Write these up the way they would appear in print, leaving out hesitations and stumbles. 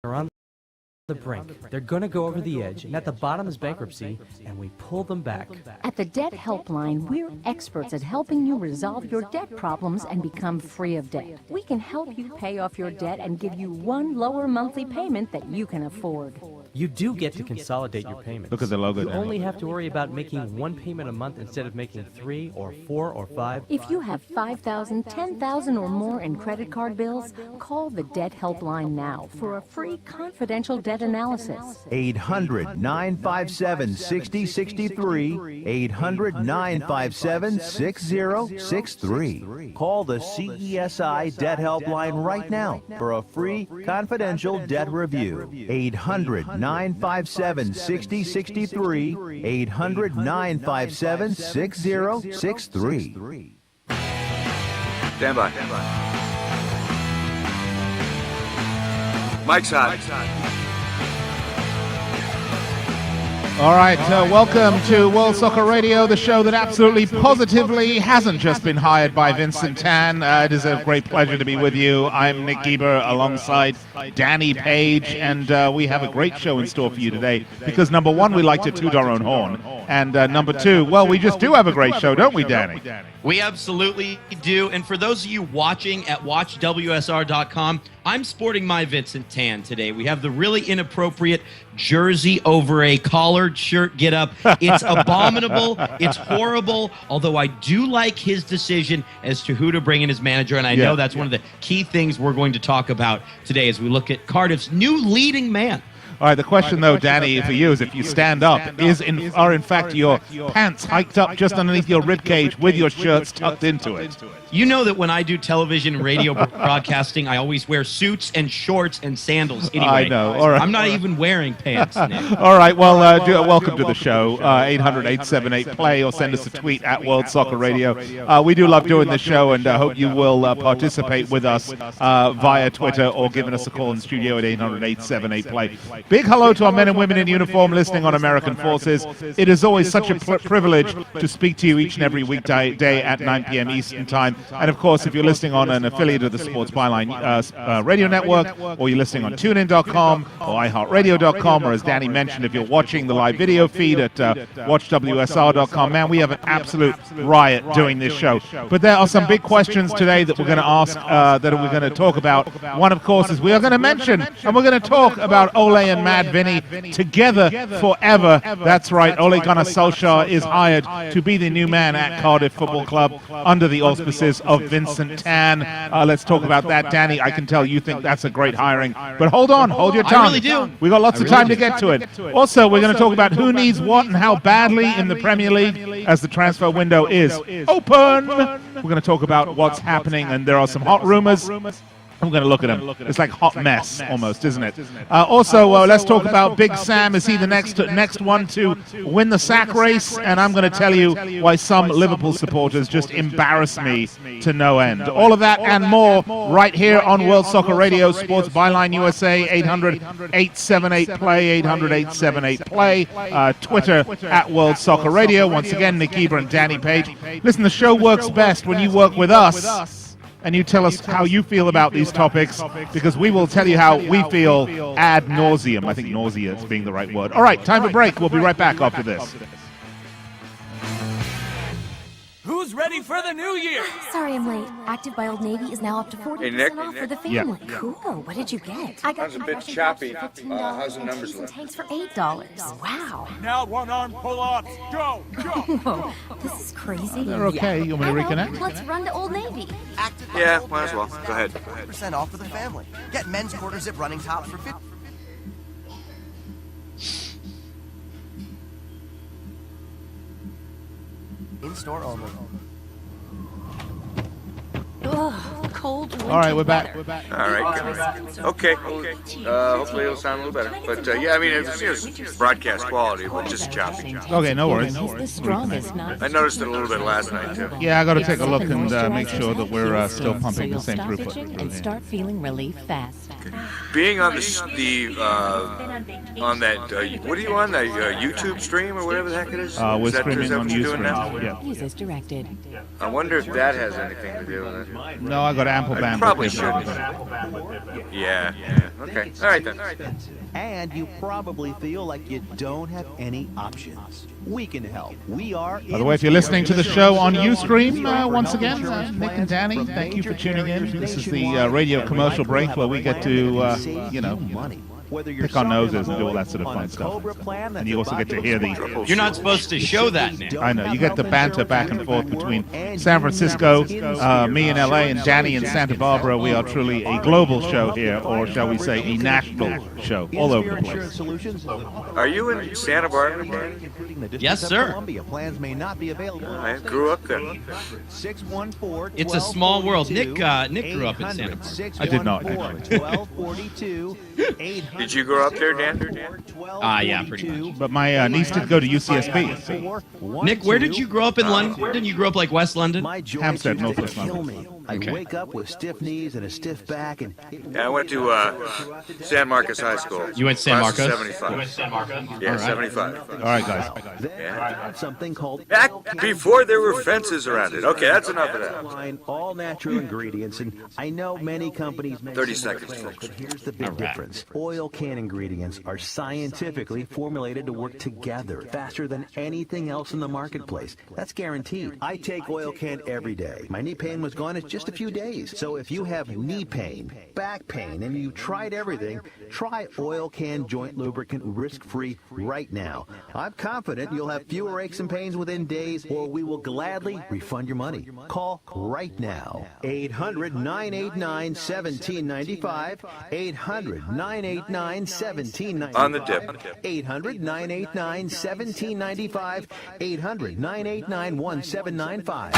are on the brink. They're going to go over the edge, and at the bottom is bankruptcy, and we pull them back. At the Debt Helpline, we're experts at helping you resolve your debt problems and become free of debt. We can help you pay off your debt and give you one lower monthly payment that you can afford. You do get to consolidate your payments. Look at the logo You there. only have to worry about making one payment a month instead of making 3 or 4 or 5. If you have $5,000, $10,000 or more in credit card bills, call the Debt Helpline now for a free confidential debt analysis. 800-957-6063, 800-957-6063. Call the CESI Debt Helpline right now for a free confidential debt review. 800-957-6063, 800-957-6063. Stand by. Mike's hot. All right, welcome to World Soccer Radio, the show that absolutely positively hasn't just been hired by Vincent Tan. It is a great pleasure to be with you. I'm Nick Gieber alongside Danny Page, and we have a great show in store for you today because, number one, we like to toot our own horn, and number two, well, we just do have a great show, don't we, Danny? We absolutely do. And for those of you watching at watchwsr.com, I'm sporting my Vincent Tan today. We have the really inappropriate jersey over a collared shirt get up. It's abominable. It's horrible. Although I do like his decision as to who to bring in as manager. And I know that's one of the key things we're going to talk about today as we look at Cardiff's new leading man. All right, the question, though, Danny, for you is if you stand up, are in fact your pants hiked up just underneath your ribcage with your shirts tucked into it? You know that when I do television and radio broadcasting, I always wear suits and shorts and sandals anyway. I know. All right. I'm not even wearing pants, Nick. All right, well, welcome to the show. 800-878-PLAY or send us a tweet at World Soccer Radio. We do love doing this show and hope you will participate with us via Twitter or giving us a call in the studio at 800-878-PLAY. Big hello to our men and women in uniform listening on American Forces. It is always such a privilege to speak to you each and every weekday at 9 p.m. Eastern Time. And, of course, if you're listening on an affiliate of the Sports Byline radio network, or you're listening on TuneIn.com or iHeartRadio.com, or as Danny mentioned, if you're watching the live video feed at WatchWSR.com, man, we have an absolute riot doing this show. But there are some big questions today that we're going to ask, that we're going to talk about. One, of course, is we are going to mention, and we're going to talk about Ole and Mad Vinny together forever. That's right, Ole Gunnar Solskjaer is hired to be the new man at Cardiff Football Club under the auspices of Vincent Tan. Let's talk about that, Danny. I can tell you think that's a great hiring, but hold on, hold your tongue. I really do. We got lots of time to get to it. Also, we're going to talk about who needs what and how badly in the Premier League as the transfer window is open. We're going to talk about what's happening, and there are some hot rumors. I'm going to look at him. It's like hot mess almost, isn't it? Also, let's talk about Big Sam. Is he the next one to win the sack race? And I'm going to tell you why some Liverpool supporters just embarrass me to no end. All of that and more right here on World Soccer Radio, Sports Byline USA, 800-878-PLAY, 800-878-PLAY, Twitter at World Soccer Radio. Once again, Nick Gieber and Danny Page. Listen, the show works best when you work with us and you tell us how you feel about these topics, because we will tell you how we feel ad nauseum. I think nausea is being the right word. All right, time for break. We'll be right back after this. Who's ready for the new year? Sorry I'm late. Active by Old Navy is now up to 40% off for the family. Cool. What did you get? I got Sounds a bit choppy. How's the numbers and look? tanks for $8. Wow. Now one-arm pull-ups. Go! Whoa, this is crazy. They're okay. You want me to reconnect? Let's run to Old Navy. Yeah, might as well. Go ahead. % off for the family. Get men's quarter zip running tops for 50. In store only. Ugh, cold winter All right, we're back. weather. All right. Okay. Hopefully it'll sound a little better. But yeah, I mean, it's broadcast quality, but just choppy. Okay, no worries. He's the strongest, not I noticed it a little bit last night too. Yeah, I got to take a look and make sure that we're still pumping the same stop throughput. itching through and here. start feeling relief fast. Being on on that what are you on, the YouTube stream or whatever the heck it is? We're Is that streaming what on you're doing now? Ustream. Yeah. Use as directed. I wonder if that has anything to do with it. No, I got ample bandwidth. Probably here. should. Yeah. Okay. All right then. And you probably feel like you don't have any options. We can help. We are. By the way, if you're listening to the show on Ustream, once again, Nick and Danny, thank you for tuning in. This is the radio commercial break where we get to, pick on noses and do all that sort of fun stuff. And you also get to hear the... You're not supposed to show that, Nick. I know. You get the banter back and forth between San Francisco, me in L.A., and Danny in Santa Barbara. We are truly a global show here, or shall we say a national show, all over the place. Are you in Santa Barbara, Danny? Yes, sir. Plans may not be available. I grew up there. It's a small world. Nick grew up in Santa Barbara. I did not, Did you grow up there, Dan? Yeah, pretty much. But my niece did go to UCSB. Nick, where did you grow up in London? You grew up like West London? Hampstead, Northwest London. I wake up with stiff knees and a stiff back, and yeah, I went to San Marcos High School. You went to San Marcos? 75. You went to San Marcos? Yeah, 75. All right, guys. Yeah. Something called Back before there were fences around it. Okay, that's enough of that. All natural ingredients, and I know many companies make 30 some seconds, mistakes, folks. but here's the big difference. Oil can ingredients are scientifically formulated to work together faster than anything else in the marketplace. That's guaranteed. I take Oil Can every day. My knee pain was gone in just a few days. So if you have knee pain, back pain, and you tried everything, try Oil Can Joint Lubricant risk-free right now. I'm confident you'll have fewer aches and pains within days, or we will gladly refund your money. Call right now. 800-989-1795. 800-989-1795. On the dip. 800-989-1795. 800-989-1795.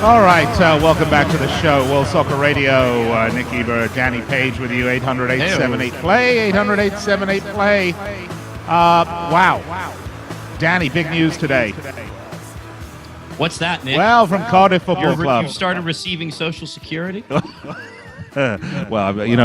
All right, welcome back to the show, World Soccer Radio. Nick Eber, Danny Page with you, 800-878-PLAY, 800-878-PLAY. Wow. Danny, big news today. What's that, Nick? Well, from Cardiff Football Club. You started receiving Social Security? Well,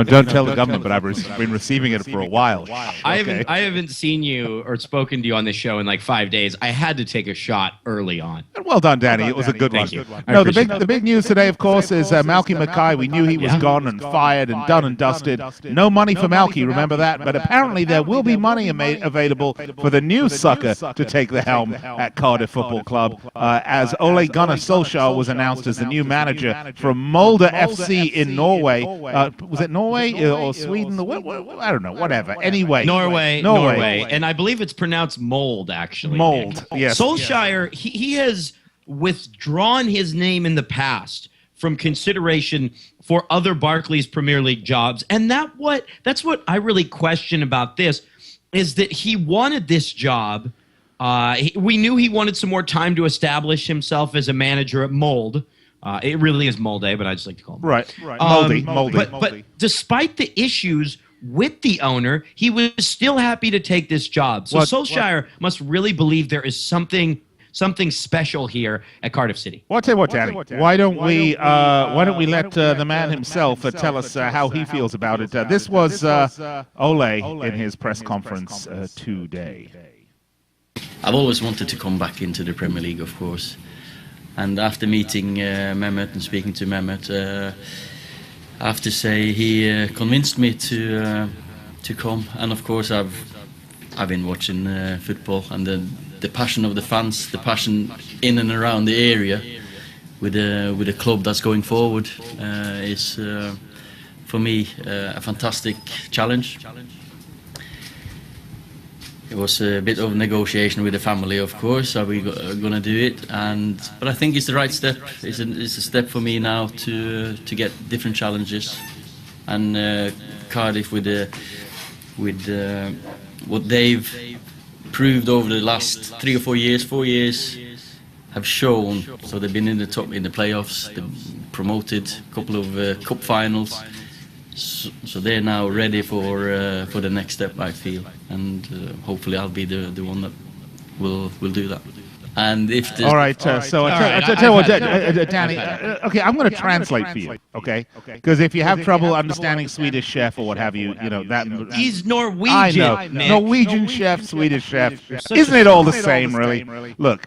don't tell the government, but I've been receiving it for a while. I haven't seen you or spoken to you on this show in like 5 days. I had to take a shot early on. Well done, Danny. It was a good one. Thank you. No, the big news today, of course, is Malky Mackay. We knew he was gone and fired and done and dusted. No money for Malky, remember that? But apparently there will be money available for the new sucker to take the helm at Cardiff Football Club, as Ole Gunnar Solskjaer was announced as the new manager from Molde FC in Norway. Was it Norway or Sweden? I don't know. Whatever. Anyway, Norway, and I believe it's pronounced mold. Actually, mold. Yes. Solskjaer. He has withdrawn his name in the past from consideration for other Barclays Premier League jobs, and that's what I really question about this is that he wanted this job. We knew he wanted some more time to establish himself as a manager at Mold. It really is Molde, but I just like to call him. Right. Moldy. But despite the issues with the owner, he was still happy to take this job. So Solskjaer must really believe there is something special here at Cardiff City. Well, I'll tell you what, Danny. Why don't we let the man himself tell us how he feels about it? This was Ole in his press conference today. I've always wanted to come back into the Premier League, of course. And after meeting Mehmet and speaking to Mehmet, I have to say he convinced me to come. And of course, I've been watching football, and the passion of the fans, the passion in and around the area, with a club that's going forward, is for me a fantastic challenge. It was a bit of negotiation with the family, of course. Are we going to do it? But I think it's the right step. It's a step for me now to get different challenges. And Cardiff with what they've proved over the last 3 or 4 years, 4 years, have shown. So they've been in the playoffs. They've promoted a couple of cup finals. So they're now ready for the next step, I feel, and hopefully I'll be the one that will do that. And if all right, so I tell you what, Danny. Okay, I'm going to translate for you. Okay, because if you have trouble understanding Swedish chef or what have you, that he's Norwegian. I know, Norwegian chef, Swedish chef. Isn't it all the same, really? Look.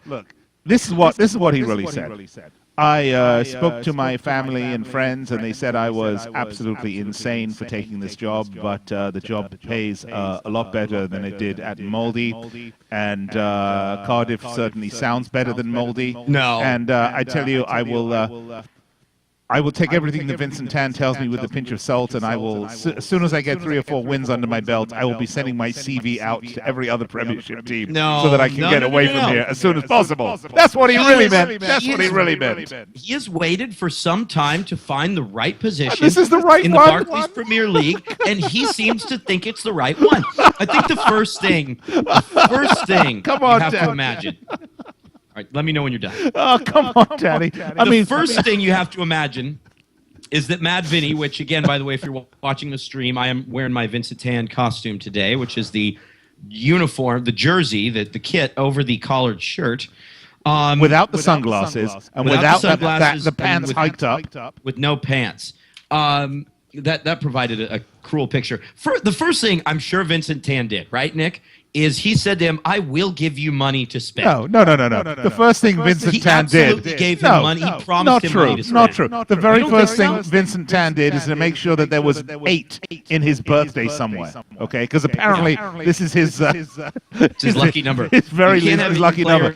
This is what he really said. I spoke to my family and friends, and they said I was absolutely insane for taking this job, but the job pays a lot better than it did at Moldy, and Cardiff certainly sounds better than Moldy. No. And I tell you, I will take everything that Vincent Tan tells me with a pinch of salt, and I will, as soon as I get 3 or 4 wins under my belt, I will be sending my CV out to every other Premiership team so that I can get away from here as soon as possible. That's what he really meant. That's what he really meant. He has waited for some time to find the right position. This is the right in the one. Barclays Premier League, and he seems to think it's the right one. I think the first thing Come on, you have Dad. to imagine. All right, let me know when you're done. Oh, come on, Daddy. The first thing you have to imagine is that Mad Vinny, which again, by the way, if you're watching the stream, I am wearing my Vincent Tan costume today, which is the uniform, the jersey, the kit over the collared shirt. Without the sunglasses, and without the pants hiked up. With no pants. That provided a cruel picture. The first thing I'm sure Vincent Tan did, right, Nick, is he said to him, I will give you money to spend. No. The first thing Vincent Tan did... He gave him money. He promised him money to spend. Not true. The very first thing Vincent Tan did is to make sure that there was 8 in his birthday somewhere. Okay? Because apparently this is his... It's his lucky number. His lucky number.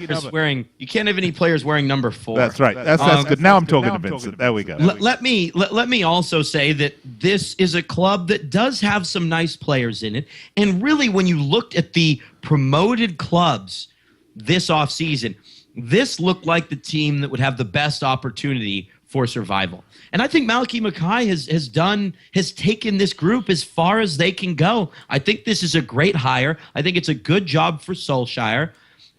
You can't have any players wearing number 4. That's right. That's good. Now I'm talking to Vincent. There we go. Let me also say that this is a club that does have some nice players in it. And really, when you looked at the promoted clubs this offseason, this looked like the team that would have the best opportunity for survival. And I think Malachi Mackay has taken this group as far as they can go. I think this is a great hire. I think it's a good job for Solskjaer.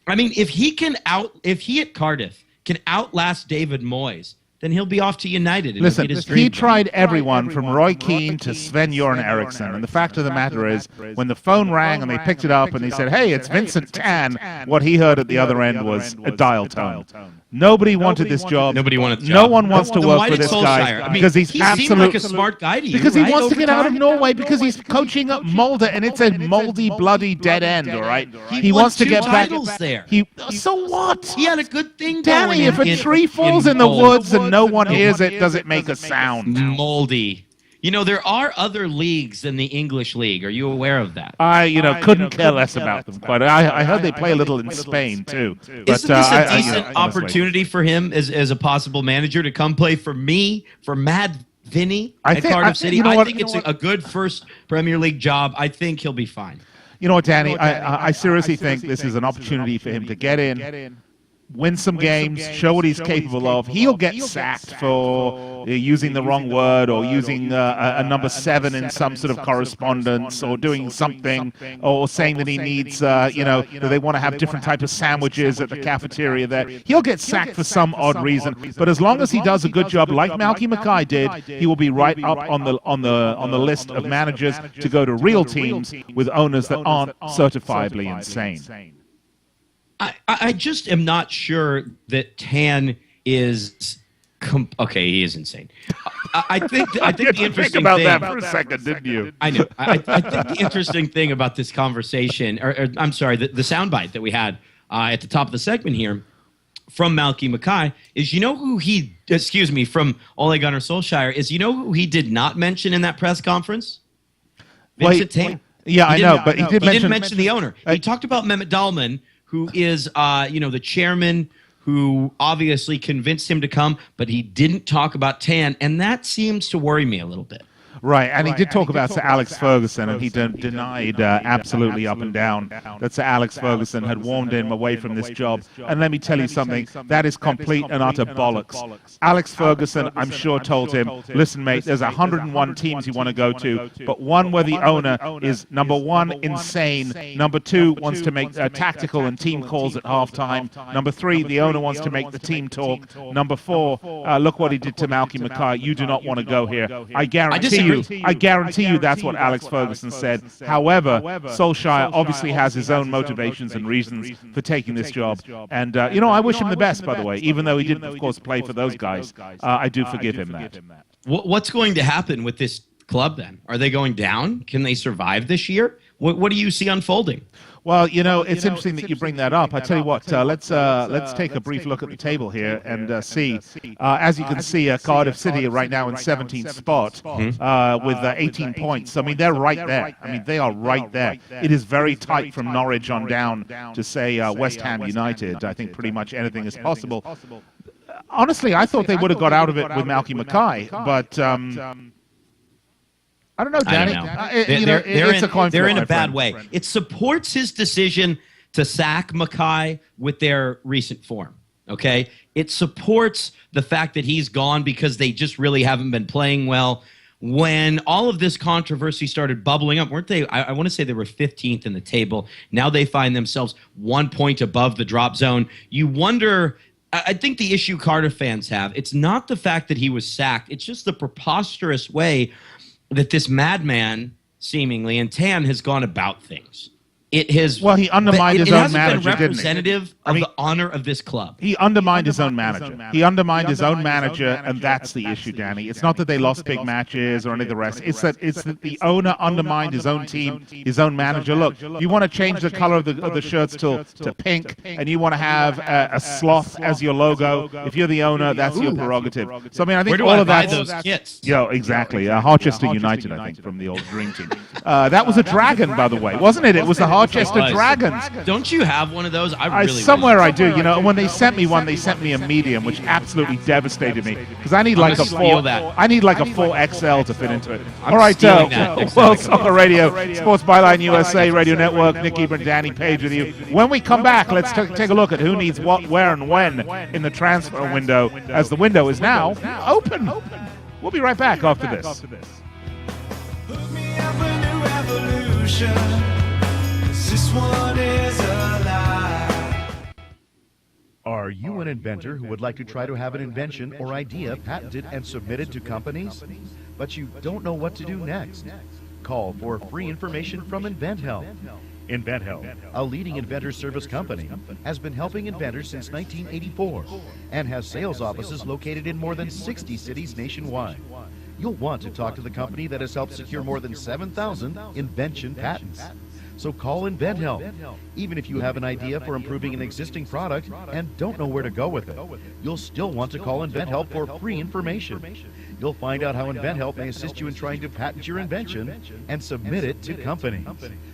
I mean, if he at Cardiff can outlast David Moyes, then he'll be off to United. And Listen, he tried back. everyone from Roy Keane to Sven-Göran Eriksson. And the fact of the matter is, when the phone rang and they picked it up and they said, hey, it's Vincent Tan, what he heard at the other end was a dial tone. Nobody wanted this job. Nobody wanted the job. No one wants to Then work why for did this Solskjaer? guy I mean, because he's he absolutely... seemed like a smart guy to you, because he right, wants to over get out of time? Norway because he's coaching up Molde and it's a moldy, bloody dead end, all right? He won wants to 2 get back... titles there. So what? He had a good thing Danny, going if a tree falls in the woods and no one hears it, does it make a sound? Moldy. You know, there are other leagues than the English league. Are you aware of that? I couldn't care less about them. Quite. I heard they play a little in Spain too. Isn't this a decent opportunity for him as a possible manager to come play for me, for Mad Vinny at Cardiff City? I think it's a good first Premier League job. I think he'll be fine. You know what, Danny? I seriously think this is an opportunity for him to get in, win some games, show what he's capable of. He'll get sacked for using the wrong word or using a number 7 in some sort of correspondence or doing something or saying that he needs, that they want to have different type of sandwiches at the cafeteria there. He'll get sacked for some odd reason, but as long as he does a good job like Malachi Mackay did, he will be right up on the list of managers to go to real teams with owners that aren't certifiably insane. I just am not sure that Tan is... okay, he is insane. I think the interesting think about thing... that for a second, didn't you? I know. I think the interesting thing about this conversation, or I'm sorry, the soundbite that we had at the top of the segment here from Malachi Mackay is, from Ole Gunnar Solskjaer, is who he did not mention in that press conference? Vincent Tan. Yeah, I know, but he didn't mention the owner. He talked about Mehmet Dalman, who is, the chairman who obviously convinced him to come, but he didn't talk about Tan, and that seems to worry me a little bit. Right, and he did talk about Sir Alex Ferguson, and he denied absolutely up and down that Sir Alex Ferguson had warned him away from this job. And let me tell you something, that is complete and utter bollocks. Alex Ferguson, I'm sure, told him, listen, mate, there's 101 teams you want to go to, but one where the owner is, number 1, insane, number 2, wants to make tactical and team calls at halftime, number 3, the owner wants to make the team talk, number 4, look what he did to Malachi Mackay, you do not want to go here. I guarantee you that's what Alex Ferguson said. However, Solskjaer obviously has his own motivations and reasons for taking this job. And, I wish him the best, by the way, even though he didn't, of course, play for those guys. I do forgive him that. What's going to happen with this club, then? Are they going down? Can they survive this year? What do you see unfolding? Well, it's interesting that you bring that up. I tell you what, let's take a brief look at the table here and see. As you can see, Cardiff City are right now in 17th spot with 18 points. I mean, they're right there. I mean, they are right there. It is very tight from Norwich on down to, say, West Ham United. I think pretty much anything is possible. Honestly, I thought they would have got out of it with Malky Mackay, but... I don't know, Danny. They're in a bad way. It supports his decision to sack Mackay with their recent form. Okay, it supports the fact that he's gone because they just really haven't been playing well. When all of this controversy started bubbling up, weren't they? I want to say they were 15th in the table. Now they find themselves 1 point above the drop zone. You wonder. I think the issue Cardiff fans have, it's not the fact that he was sacked. It's just the preposterous way that this madman, seemingly, and Tan has gone about things. It has. Well, he undermined his own manager, been representative of the honor of this club. He undermined his own manager. He undermined his own manager, and that's the issue, Danny. It's not that they lost big matches or any of the rest. It's that the owner undermined his own team, his own manager. Look, you want to change the color of the shirts to pink, and you want to have a sloth as your logo. If you're the owner, that's your prerogative. So I mean, I think all of that. Those kits? Yeah, exactly. Harchester United, I think, from the old Dream Team. That was a dragon, by the way, wasn't it? It was the Harchester Dragons. Don't you have one of those? I really somewhere I do. When they sent me one, they sent me a medium, which absolutely devastated me because I need like a 4. I need like a 4XL to fit into it. All right, World Soccer Radio, Sports Byline USA Radio Network. Nick Eber and Danny Page with you. When we come back, let's take a look at who needs what, where, and when in the transfer window, as the window is now open. We'll be right back after this. Hook me up a new revolution. This one is a lie. Are you an inventor who would like to try to have an invention or idea patented and submitted to companies, but you don't know what to do next? Call for free information from InventHelp. InventHelp, a leading inventor service company, has been helping inventors since 1984 and has sales offices located in more than 60 cities nationwide. You'll want to talk to the company that has helped secure more than 7,000 invention patents. So call InventHelp. Even if you have an idea for improving an existing product and don't know where to go with it, you'll still want to call InventHelp for free information. You'll find out how InventHelp may assist you in trying to patent your invention and submit it to companies.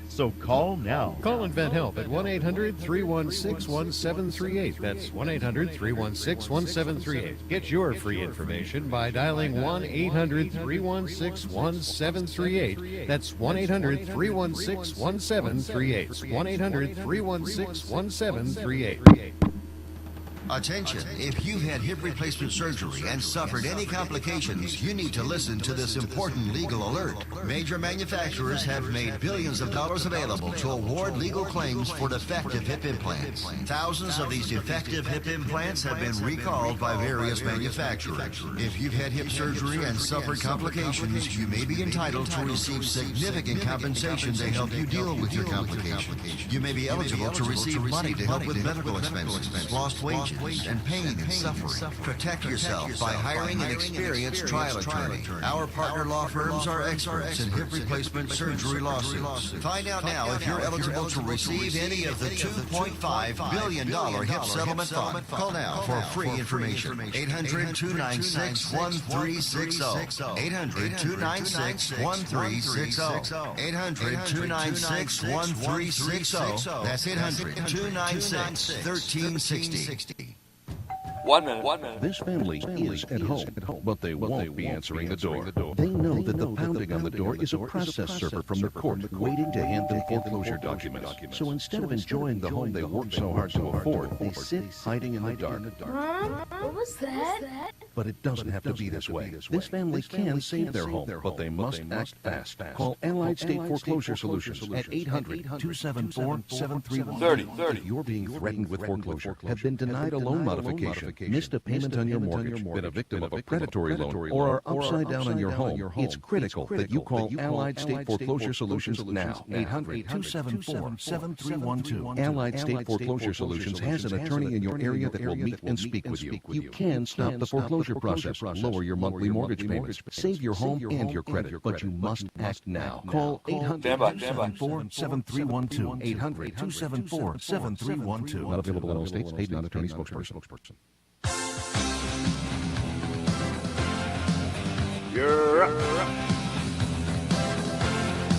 So call now. Call InventHelp at 1-800-316-1738. That's 1-800-316-1738. Get your free information by dialing 1-800-316-1738. That's 1-800-316-1738. 1-800-316-1738. Attention, if you've had hip replacement surgery and suffered any complications, you need to listen to this important legal alert. Major manufacturers have made billions of dollars available to award legal claims for defective hip implants. Thousands of these defective hip implants have been recalled by various manufacturers. If you've had hip surgery and suffered complications, you may be entitled to receive significant compensation to help you deal with your complications. You may be eligible to receive money to help with medical expenses, lost wages, and pain and suffering. Protect yourself by hiring an experienced trial attorney. Our partner law firms are experts in hip replacement surgery lawsuits. Find out now if you're eligible to receive any of the $2.5 billion hip settlement fund. Call now for free information. 800-296-1360. 800-296-1360. 800-296-1360. That's 800-296-1360. 1 minute. This family is at home, but they won't be answering the door. They know that the pounding on the door is a process server from the court waiting to hand them foreclosure documents. So instead of enjoying the home they worked so hard to afford, they sit hiding in the dark. What was that? But it doesn't have to be this way. This family can save their home, but they must act fast. Call Allied State Foreclosure Solutions at 800-274-7313. 30. If you're being threatened with foreclosure, have been denied a loan modification, missed a payment on your mortgage, been a victim of a predatory loan, or are upside down on your home, it's critical that you call Allied State Foreclosure Solutions now. 800-274-7312. Allied State Foreclosure Solutions has an attorney in your area that will meet and speak with you. You can stop the foreclosure process, lower your monthly mortgage payments, save your home and your credit, but you must act now. Call 800-274-7312. 800-274-7312. Not available in all states. Paid non-attorney spokesperson. You're up.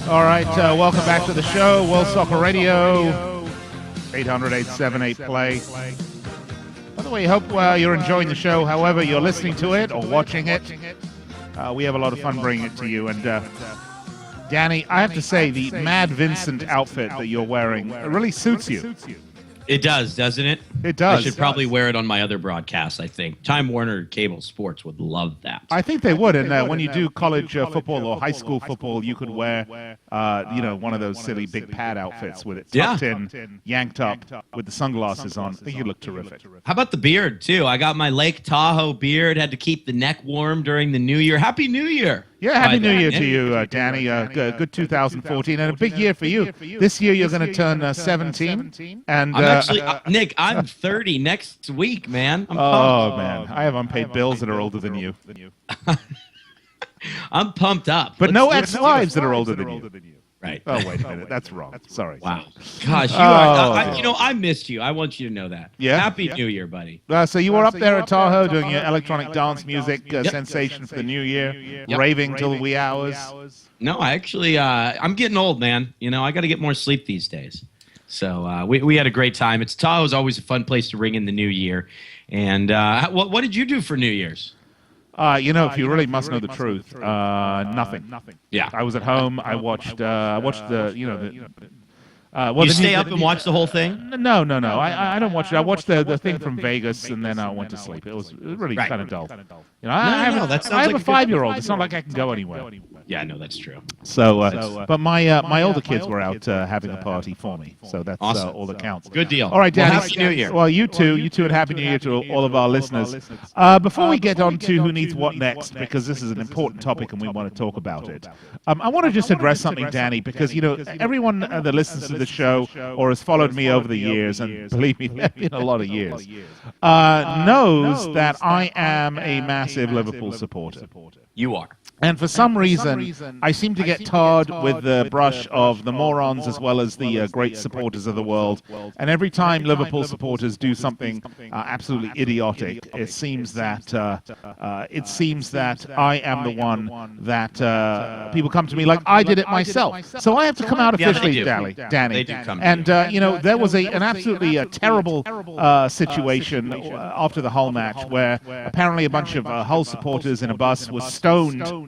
All right, welcome back to the show, World Soccer Radio, 800-878-PLAY. By the way, hope you're enjoying the show, however you're listening to it or watching it. We have a lot of fun bringing it to you. And Danny, I have to say, the Mad Vincent outfit that you're wearing really suits you. It does, doesn't it? It does. I should probably wear it on my other broadcasts, I think. Time Warner Cable Sports would love that. I think they would. And when you do college football or high school football, you could wear, one of those silly big pad outfits with it tucked in, yanked up, with the sunglasses on. I think you look terrific. How about the beard, too? I got my Lake Tahoe beard, had to keep the neck warm during the New Year. Happy New Year! Yeah, Happy New Year to you, Danny. Good 2014, and a big year for you. This year you're going to turn 17. And I'm actually, Nick, I'm 30 next week, man. I'm pumped. Man, I have unpaid bills that are older than you. I'm pumped up. But no ex-wives that are older than you. Right. Oh, wait a minute. That's wrong. Sorry. Wow. Gosh, I missed you. I want you to know that. Yeah? Happy New Year, buddy. So you were up there at Tahoe doing your electronic dance music sensation for the new year, raving till the wee hours. No, actually, I'm getting old, man. I got to get more sleep these days. So we had a great time. Tahoe's always a fun place to ring in the new year. And what did you do for New Year's? If you really must know the truth, nothing. Yeah, I was at home. I watched the. You stay up and watch the whole thing? No. I don't watch it. I watched the thing from Vegas, and then I went to sleep. It was really kind of dull. I have a 5-year-old. It's not like I can go anywhere. Yeah, no, that's true. So, but my older kids were out having a party for me, so that's awesome. all that counts. Good deal. All right, Danny. Well, Happy New Year. Well, you too, and Happy New Year to all of our listeners. Before we get on to who needs what next, because this is an important topic and we want to talk about it, I want to just address something, Danny, because everyone that listens to the show or has followed me over the years, and believe me, there have been a lot of years, knows that I am a massive Liverpool supporter. You are. And for some reason, I seem to get tarred with the brush of the morons as well as the great supporters of the world. And every time Liverpool supporters do something absolutely idiotic, it seems that I am the one that people come to me like I did it myself. So I have to come out officially, Danny. They do come. And there was an absolutely terrible situation after the Hull match where apparently a bunch of Hull supporters in a bus was stoned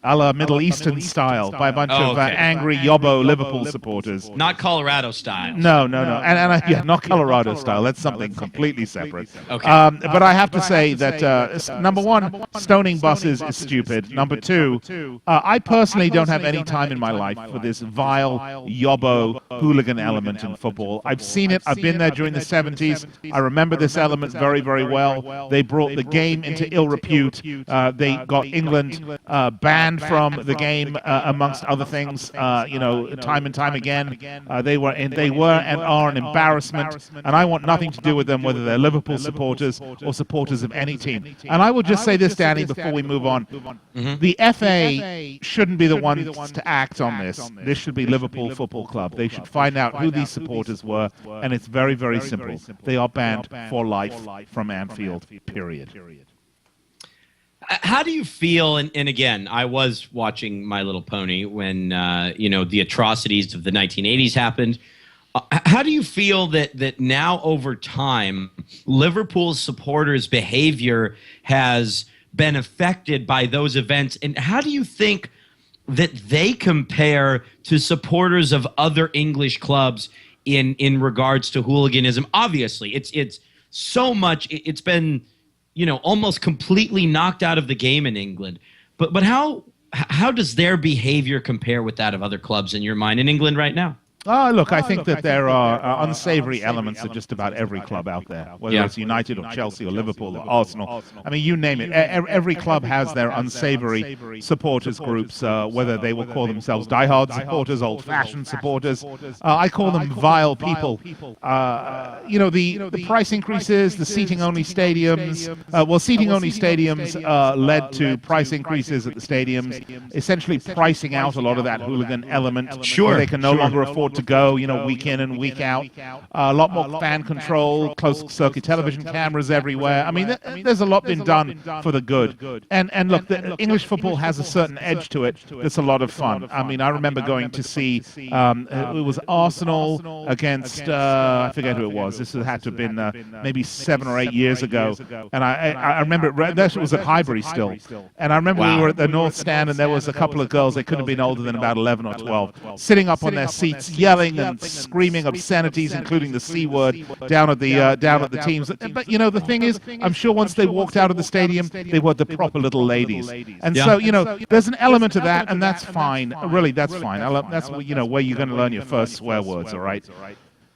a la Middle Eastern style by a bunch of angry Yobbo Liverpool supporters. Not Colorado style. No. And not Colorado style. That's something completely separate. Okay. But I have to say that, number one, stoning buses is stupid. Number two, I personally don't have any time in my life for this vile Yobbo hooligan element in football. I've seen it. I've been there during the 70s. I remember this element very, very well. They brought the game into ill repute. They got England banned from the game, amongst other things, time and time again. They were and are an embarrassment, and I want nothing to do with them, whether they're Liverpool supporters or supporters of any team. And I will just say this, Danny, before we move on. The FA shouldn't be the ones to act on this. This should be Liverpool Football Club. They should find out who these supporters were, and it's very, very simple. They are banned for life from Anfield, period. How do you feel, and again, I was watching My Little Pony when, the atrocities of the 1980s happened. How do you feel that now over time, Liverpool supporters' behavior has been affected by those events? And how do you think that they compare to supporters of other English clubs in regards to hooliganism? Obviously, it's so much, it's been almost completely knocked out of the game in England. But how does their behavior compare with that of other clubs in your mind in England right now? Look, I think that there are unsavory elements of just about every club out there, whether it's United or Chelsea or Liverpool or Arsenal. I mean, you name it. Every club has their unsavory supporters groups, whether they will call themselves diehard supporters, old-fashioned supporters. I call them vile people. The price increases, the seating-only stadiums. Seating-only stadiums led to price increases at the stadiums, essentially pricing out a lot of that hooligan element. Sure. They can no longer afford to go, week in and week out. A lot more fan control, closed circuit television cameras everywhere. I mean, there's a lot been done for the good. And look, the English football has a certain edge to it that's a lot of fun. I mean, I remember going to see, it was Arsenal against, I forget who it was. This had to have been maybe 7 or 8 years ago. And I remember that was at Highbury still. And I remember we were at the North Stand, and there was a couple of girls, they couldn't have been older than about 11 or 12, sitting up on their seats, yelling and screaming obscenities, including the C word, down at the teams. But the thing is, I'm sure once they walked out of the stadium, they were the proper little ladies. And so there's an element of that, and that's fine. Really, that's fine. That's where you're going to learn your first swear words. All right.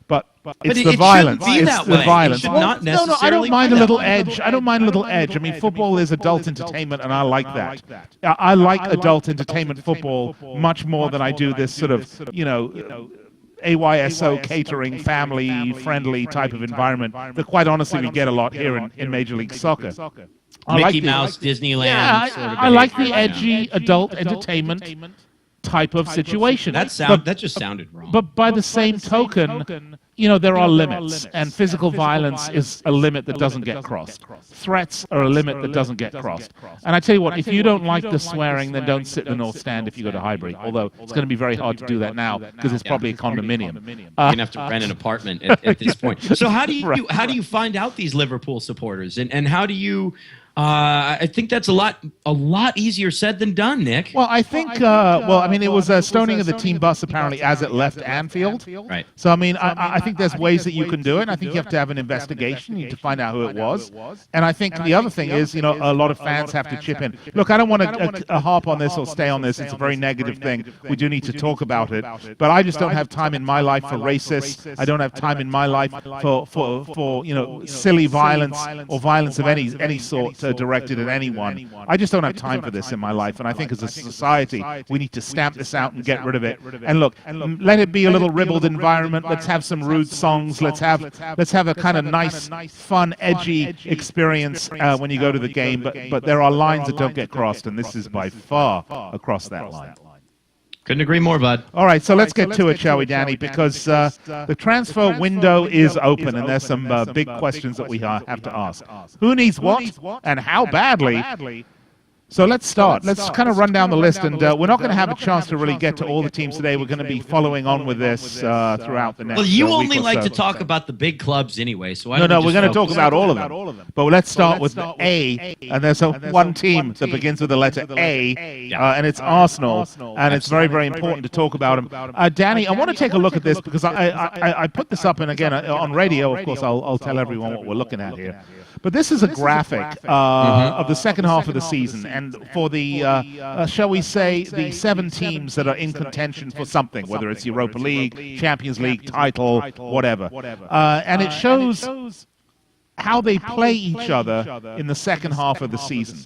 But it's the violence. It's the violence. No, I don't mind a little edge. I don't mind a little edge. I mean, football is adult entertainment, and I like that. I like adult entertainment football much more than I do this sort of, AYSO catering, family-friendly type of environment that, quite honestly, we get a lot here in Major League Soccer. Mickey Mouse, Disneyland. Yeah, I like the edgy adult entertainment type of situation. That just sounded wrong. But by the same token, there are limits, and physical violence is a limit that doesn't get crossed. Threats are a limit that doesn't get crossed. And I tell you what, if you don't like the swearing, then don't sit in the North Stand if you go to Highbury, although it's going to be very hard to do that now because it's probably a condominium. You're going to have to rent an apartment at this point. So how do you find out these Liverpool supporters, and how do you... I think that's a lot easier said than done, Nick. Well, I think, it was a stoning of the team bus apparently as it left Anfield. Right. So, I mean, I think there's ways that you can do it. And I think you have to have an investigation. You need to find out who it was. And I think the other thing is, a lot of fans have to chip in. Look, I don't want to harp on this or stay on this. It's a very negative thing. We do need to talk about it. But I just don't have time in my life for racists. I don't have time in my life for silly violence or violence of any sort directed at anyone. I just don't have time for this in my life, and I think as a society we need to stamp this out and get rid of it. And look, let it be a little ribald environment. Let's have some rude songs. Let's have a kind of nice, fun, edgy experience when you go to the game. But there are lines that don't get crossed, and this is by far across that line. Couldn't agree more, bud. All right, so let's get to it, shall we, Danny? Because the transfer window is open, and there's some big questions that we have to ask. Who needs what, and how badly? So let's start. Let's kind of run down the list, and we're not going to have a chance to really get to all the teams today. We're going to be following on with this throughout the next week. Well, you only week like or so. to talk about the big clubs anyway, so we're going to talk about all of them. But let's start with the A, and there's one team that begins with the letter A, and it's Arsenal, and it's very, very important to talk about them. Danny, I want to take a look at this because I put this up, and again, on radio, of course, I'll tell everyone what we're looking at here. But this is a graphic of the second half of the season, and for the, shall we say, the 7 teams that are in contention for something, whether it's Europa League, Champions League, title, whatever. And it shows how they play each other in the second half of the season.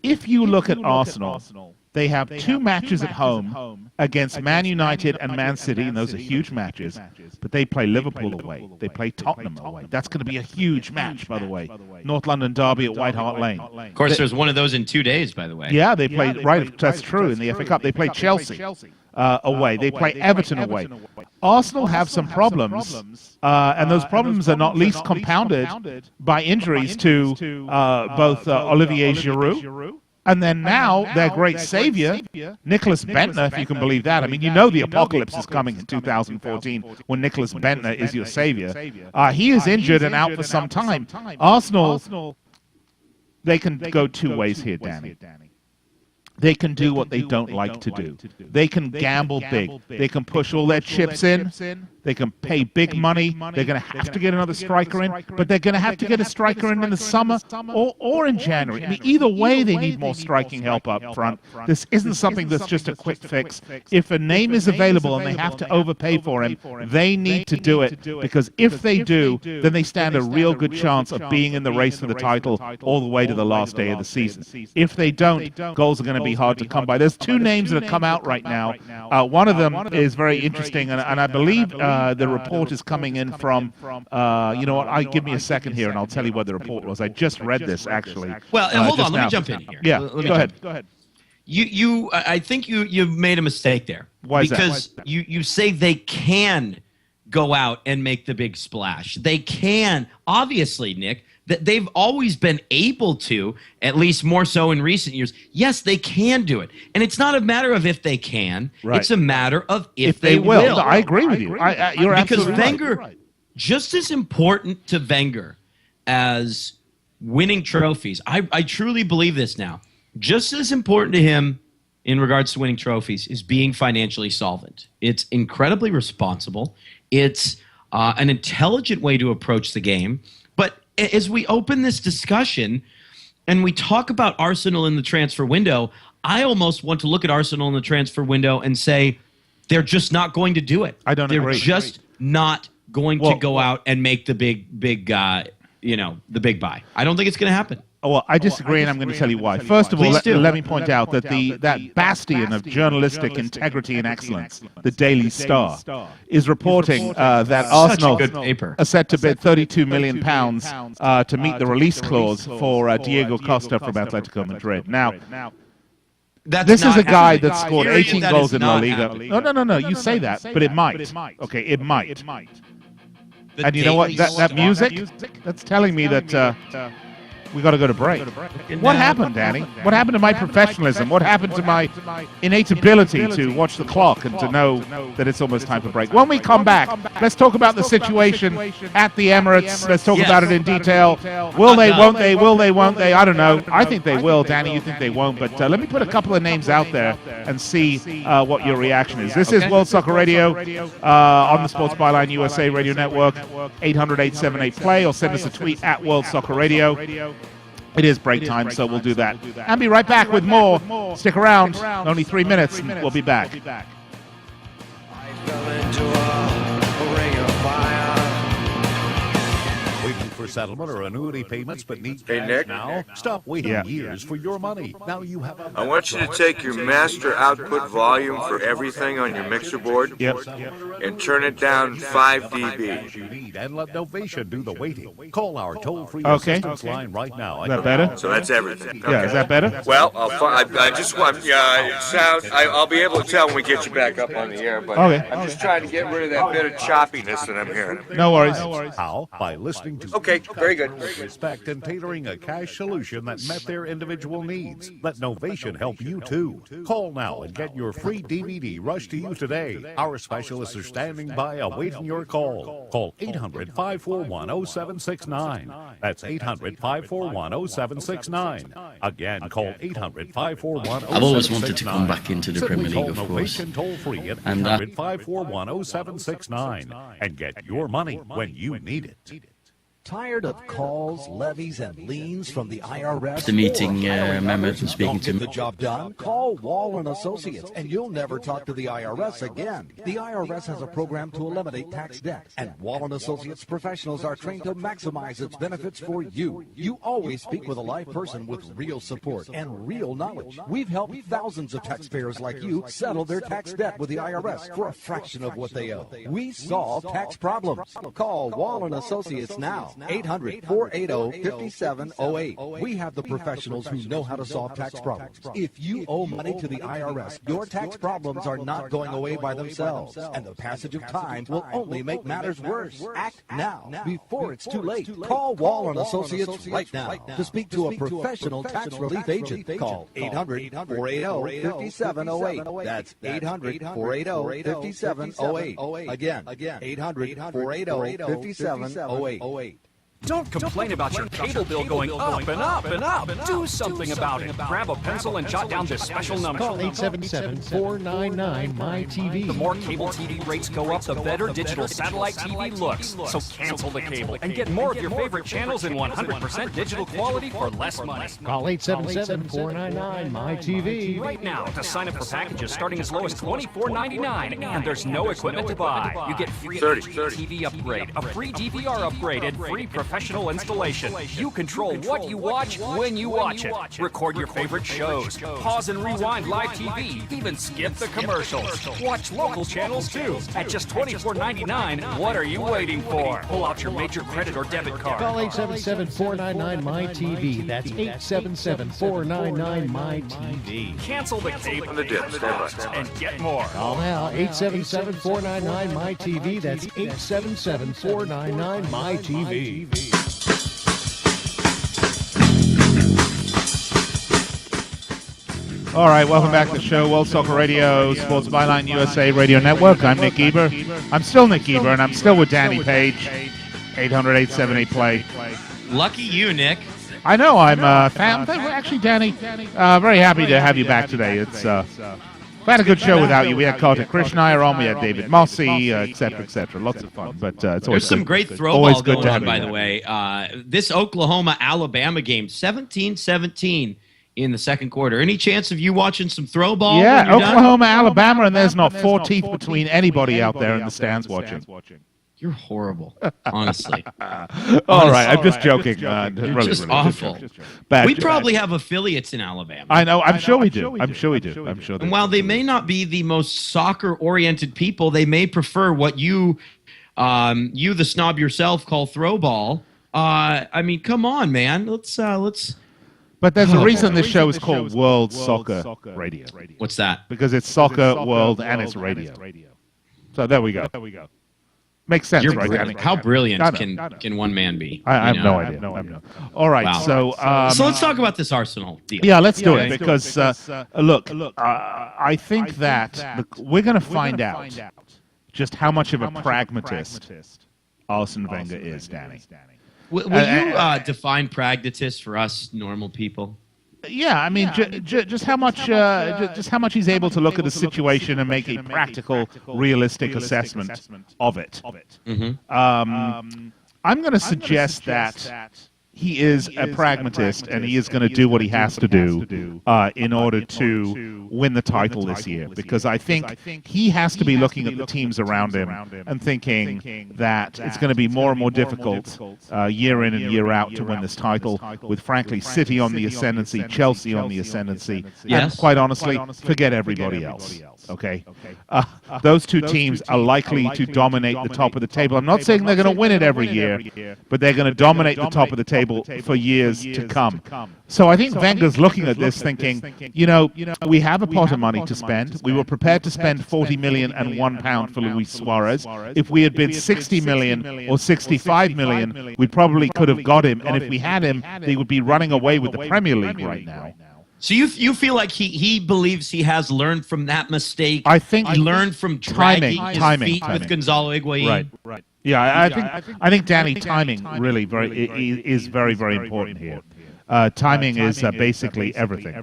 If you look at Arsenal, they have 2 matches at home against Man United and Man City, and those are huge matches. But they play Liverpool away. They play Tottenham away. That's going to be a huge match, by the way. North London derby at White Hart Lane. Of course, there's one of those in 2 days, by the way. Yeah, they play, right, that's true, in the FA Cup. They play Chelsea away. They play Everton away. Arsenal have some problems, and those problems are not least compounded by injuries to both Olivier Giroud, and then now their great savior, Nicholas Bentner, if you can believe that. I mean, the apocalypse is coming in 2014 when Nicholas Bentner is your savior. He is injured and out for some time. Arsenal, they can go 2 ways here, Danny. they can do what they don't like to do. They can gamble big. They can push all their chips in. They can pay big money. They're going to have to get another striker in, but they're going to have to get a striker in the summer or in January. I mean, either way, they need more striking help up front. This isn't something that's just a quick fix. If a name is available and they have to overpay for him, they need to do it, because if they do, then they stand a real good chance of being in the race for the title all the way to the last day of the season. If they don't, goals are going to be hard to come by. There's two names that have come out right now. One of them is very interesting, and I believe the report is coming in from, you know what, give me a second here and I'll tell you what the report was. I just read this, actually. Well, hold on, let me jump in here. Yeah, go ahead. I think you made a mistake there. Why is that? Because you say they can go out and make the big splash. They can, obviously, Nick, that they've always been able to, at least more so in recent years. Yes, they can do it. And it's not a matter of if they can. Right. It's a matter of if they will. will. I agree with you. You're because absolutely Wenger, right. just as important to Wenger as winning trophies, I truly believe this now, just as important to him in regards to winning trophies is being financially solvent. It's incredibly responsible. It's an intelligent way to approach the game. But as we open this discussion and we talk about Arsenal in the transfer window, I almost want to look at Arsenal in the transfer window and say they're just not going to do it. I don't agree. They're just not going to go out and make the big the big buy. I don't think it's going to happen. Well, I disagree, and I'm going to tell you why. First of all, let me point out that that bastion of journalistic integrity and excellence, the Daily Star, is reporting that Arsenal are set to bid £32 million to meet the release clause for Diego Costa from Atletico Madrid. Now, this is a guy that scored 18 goals in La Liga. No, you say that, but it might. Okay, it might. And you know what? That music, that's telling me that we got to go to break. What happened, Danny? What happened to my professionalism? What happened to my innate ability to watch the clock and to know that it's almost time for break? When we come back, let's talk about the situation at the Emirates. Let's talk about it in detail. Will they, won't they? Will they, won't they? I don't know. I think they will. Danny, you think they won't. But let me put a couple of names out there and see what your reaction is. This is World Soccer Radio on the Sports Byline USA Radio Network, 800-878-PLAY, or send us a tweet at World Soccer Radio. It is break time, so we'll do that. And be right back with more. Stick around. Only 3 minutes, and we'll be back. Waiting for settlement or annuity payments but need Hey, cash Nick? now? Stop waiting years for your money. Now you have a... I want you to take your master output volume for everything on your mixer board and turn it down 5 dB. You need, and let Novation do the waiting. Call our toll-free Okay. assistance line right now. Is that better? So that's everything. Yeah, Okay. is that better? Well, I just want I'll be able to tell when we get you back up on the air, but Okay. I'm just trying to get rid of that bit of choppiness that I'm hearing. No worries. How? By listening to... Okay, very good. Respect and tailoring a cash solution that met their individual needs. Let Novation help you too. Call now and get your free DVD rushed to you today. Our specialists are standing by awaiting your call. Call 800-541-0769. That's 800-541-0769. Again, call 800-541-0769. I've always wanted to come back into the Simply Premier League, call of course. Novation toll-free at And 800-541-0769 and get your money when you need it. Tired of calls, levies, and liens from the IRS? After meeting Mehmet and speaking to Get the job done? Call Wall & Associates, and you'll never talk to the IRS again. The IRS has a program to eliminate tax debt, and Wall & Associates professionals are trained to maximize its benefits for you. You always speak with a live person with real support and real knowledge. We've helped thousands of taxpayers like you settle their tax debt with the IRS for a fraction of what they owe. We solve tax problems. Call Wall & Associates now. 800-480-5708. We have the professionals who know how to solve tax problems. If you owe money to the IRS, your tax problems are not going away by themselves, and the passage of time will only make matters worse. Act now, before it's too late. Call Wall & Associates right now. To speak to a professional tax relief agent, call 800-480-5708. That's 800-480-5708. Again, 800-480-5708. Don't complain about your cable bill going up and up and up. Do something about it. Grab a pencil and jot down this special number. Call 877-499-MY-TV. The more cable TV rates go up, the better digital satellite TV looks. So cancel the cable and get more of your favorite channels in 100% digital quality for less money. Call 877-499-MY-TV. Right now to sign up for packages starting as low as $24.99, and there's no equipment to buy. You get free TV upgrade, a free DVR upgrade, and free professional installation. You control what you watch when you watch it. Record your favorite shows, pause and rewind live TV, even skip the commercials. Watch local channels too. At just $24.99, what are you waiting for? Pull out your major credit or debit card. Call 877-499-MY-TV. That's 877-499-MY-TV. Cancel the cable On the dip, stand by. and get more. Call now, 877-499-MY-TV. That's 877-499-MY-TV. All right, welcome back to the show, World Soccer Radio, Sports Byline USA Radio Network. I'm Nick Eber. I'm still Nick Eber, and I'm still with Danny Page. 800-878-PLAY. Lucky you, Nick. I know, I'm a fan. Actually, Danny, very happy to have you back today. It's we had a good show without you. We had Kartik Krishnaiyer on, we had David Mossy, et cetera. Lots of fun. But it's always There's some good. great throw Always ball good going to have on, you by back. the way. This Oklahoma-Alabama game, 17-17 in the second quarter. Any chance of you watching some throw ball? when Yeah, you're done? Oklahoma, Alabama, and there's not 4 teeth between anybody out there in the stands watching. You're horrible, honestly. All right, I'm just joking. You're Really, just really, awful. Bad We joke. probably have affiliates in Alabama. I know. I'm sure we do. I'm sure we do. I'm sure. And while they may not be the most soccer-oriented people, they may prefer what you the snob yourself, call throw ball. I mean, come on, man. Let's. But there's a reason this show is called World Soccer Radio. What's that? Because it's soccer, world, and it's radio. So there we go. Makes sense, You're right, brilliant. Danny? How brilliant I know. can one man be? I have You no know? idea. All right, Wow. so so let's talk about this Arsenal deal. Yeah, let's do Okay. it because look, I think that we're going to find out just how much of a pragmatist Arsene Wenger is, Danny. Will you define pragmatist for us normal people? Yeah, I mean, just how much he's able to look at a situation and make a practical, realistic assessment of it. I'm going to suggest that he is a pragmatist and he is going to do what he has to do in order to win the title this year. Because I think he has to be looking at the teams around him and thinking that it's going to be more and more difficult year in and year out to win this title, with, frankly, City on the ascendancy, Chelsea on the ascendancy, and quite honestly, forget everybody else. Okay? Those two teams are likely to dominate the top of the table. I'm not saying they're going to win it every year, but they're going to dominate the top of the table for years to come. So I think Wenger's looking at this thinking, we have a pot of money to spend. We were prepared to spend £40 million and £1 for Luis Suarez. If we had bid $60 million or $65 million, we probably could have got him. And if we had him, they would be running away with the Premier League right now. So you feel like he believes he has learned from that mistake? I think he learned from dragging his feet with Gonzalo Higuain. Right. Yeah, I think Danny, timing really is very, very important here. Timing is basically everything.